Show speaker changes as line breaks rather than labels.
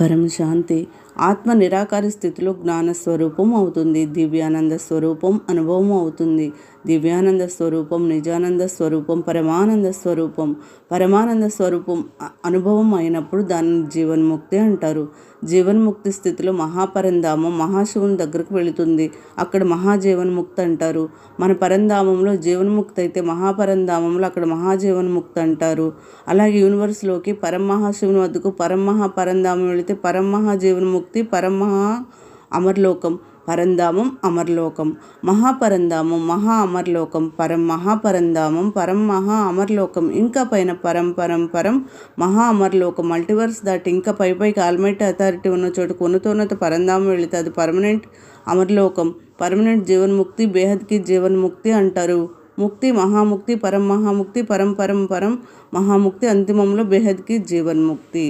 పరం శాంతి ఆత్మ నిరాకార స్థితిలో జ్ఞాన స్వరూపం అవుతుంది. దివ్యానంద స్వరూపం అనుభవం అవుతుంది. దివ్యానంద స్వరూపం, నిజానంద స్వరూపం, పరమానంద స్వరూపం. పరమానంద స్వరూపం అనుభవం అయినప్పుడు దానిని జీవన్ముక్తి అంటారు. జీవన్ముక్తి స్థితిలో మహాపరంధామం మహాశివుని దగ్గరకు వెళుతుంది. అక్కడ మహాజీవన్ముక్తి అంటారు. మన పరంధామంలో జీవన్ముక్తి అయితే మహాపరంధామంలో అక్కడ మహాజీవన్ముక్తి అంటారు. అలాగే యూనివర్స్లోకి పరమహాశివుని వద్దకు పరంధామం వెళితే పరమహాజీవన్ముక్తి, పరమహా అమర్లోకం, పరంధామం అమర్లోకం, మహాపరంధామం మహా అమర్లోకం, మహాపరంధామం మహా అమర్లోకం, ఇంకా పైన పరం మహా అమర్లోకం. మల్టీవర్స్ దాటి ఇంకా పైకి ఆల్మైటీ అథారిటీ ఉన్న చోటు ఉన్నతోన్నత పరంధామం వెళితే అది పర్మనెంట్ అమర్లోకం, పర్మనెంట్ జీవన్ముక్తి, బేహద్కి జీవన్ముక్తి అంటారు. ముక్తి మహాముక్తి, మహాముక్తి, పరం మహాముక్తి, అంతిమంలో బేహద్కి జీవన్ముక్తి.